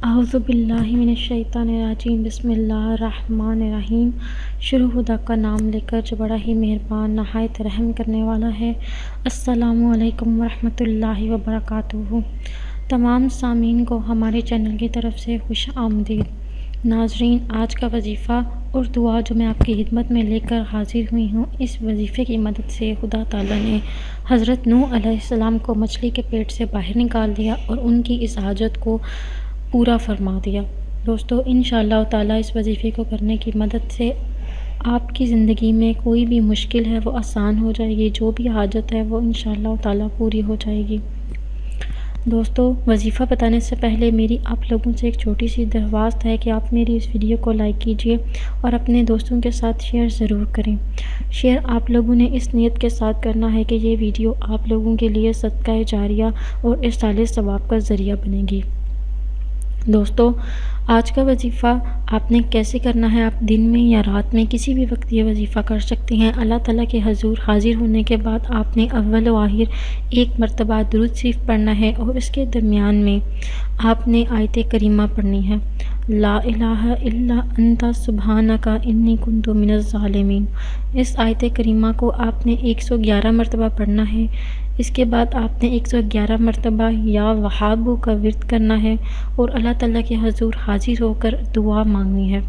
اعوذ باللہ من الشیطان الرجیم بسم اللہ الرحمن الرحیم۔ شروع خدا کا نام لے کر جو بڑا ہی مہربان نہایت رحم کرنے والا ہے۔ السلام علیکم ورحمۃ اللہ وبرکاتہ۔ تمام سامعین کو ہمارے چینل کی طرف سے خوش آمدید۔ ناظرین، آج کا وظیفہ اور دعا جو میں آپ کی خدمت میں لے کر حاضر ہوئی ہوں، اس وظیفے کی مدد سے خدا تعالیٰ نے حضرت نوح علیہ السلام کو مچھلی کے پیٹ سے باہر نکال دیا اور ان کی اس حاجت کو پورا فرما دیا۔ دوستو، انشاءاللہ تعالیٰ اس وظیفے کو کرنے کی مدد سے آپ کی زندگی میں کوئی بھی مشکل ہے وہ آسان ہو جائے گی، جو بھی حاجت ہے وہ انشاءاللہ تعالیٰ پوری ہو جائے گی۔ دوستو، وظیفہ بتانے سے پہلے میری آپ لوگوں سے ایک چھوٹی سی درخواست ہے کہ آپ میری اس ویڈیو کو لائک کیجئے اور اپنے دوستوں کے ساتھ شیئر ضرور کریں۔ شیئر آپ لوگوں نے اس نیت کے ساتھ کرنا ہے کہ یہ ویڈیو آپ لوگوں کے لیے صدقہ جاریہ اور ارسال ثواب کا ذریعہ بنے گی۔ دوستو، آج کا وظیفہ آپ نے کیسے کرنا ہے؟ آپ دن میں یا رات میں کسی بھی وقت یہ وظیفہ کر سکتے ہیں۔ اللہ تعالیٰ کے حضور حاضر ہونے کے بعد آپ نے اول و آخر ایک مرتبہ درود شریف پڑھنا ہے اور اس کے درمیان میں آپ نے آیت کریمہ پڑھنی ہے، لا الہ الا انت سبحانک انی کنت من الظالمین۔ اس آیت کریمہ کو آپ نے 111 مرتبہ پڑھنا ہے۔ اس کے بعد آپ نے 111 مرتبہ یا وہاب کا ورد کرنا ہے اور اللہ تعالیٰ کے حضور حاضر ہو کر دعا مانگنی ہے۔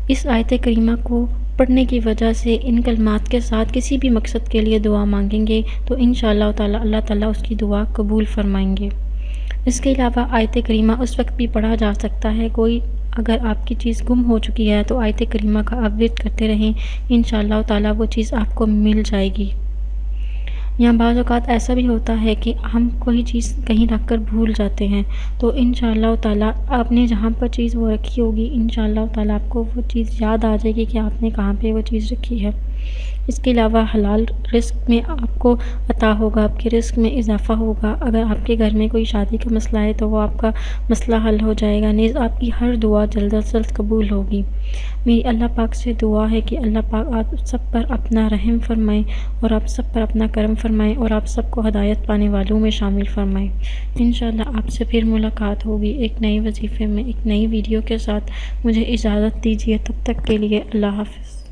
اس آیت کریمہ کو پڑھنے کی وجہ سے ان کلمات کے ساتھ کسی بھی مقصد کے لیے دعا مانگیں گے تو انشاءاللہ تعالیٰ اللہ تعالیٰ اس کی دعا قبول فرمائیں گے۔ اس کے علاوہ آیت کریمہ اس وقت بھی پڑھا جا سکتا ہے، کوئی اگر آپ کی چیز گم ہو چکی ہے تو آیت کریمہ کا آپ ورد کرتے رہیں، انشاءاللہ تعالیٰ وہ چیز آپ کو مل جائے گی۔ یا بعض اوقات ایسا بھی ہوتا ہے کہ ہم کوئی چیز کہیں رکھ کر بھول جاتے ہیں، تو انشاءاللہ تعالیٰ آپ نے جہاں پر چیز وہ رکھی ہوگی انشاءاللہ تعالیٰ آپ کو وہ چیز یاد آ جائے گی کہ آپ نے کہاں پہ وہ چیز رکھی ہے۔ اس کے علاوہ حلال رزق میں آپ کو عطا ہوگا، آپ کے رزق میں اضافہ ہوگا۔ اگر آپ کے گھر میں کوئی شادی کا مسئلہ ہے تو وہ آپ کا مسئلہ حل ہو جائے گا، نیز آپ کی ہر دعا جلد از جلد قبول ہوگی۔ میری اللہ پاک سے دعا ہے کہ اللہ پاک آپ سب پر اپنا رحم فرمائیں اور آپ سب پر اپنا کرم فرمائیں اور آپ سب کو ہدایت پانے والوں میں شامل فرمائیں۔ انشاءاللہ آپ سے پھر ملاقات ہوگی ایک نئے وظیفے میں، ایک نئی ویڈیو کے ساتھ۔ مجھے اجازت دیجیے، تب تک کے لیے اللہ حافظ۔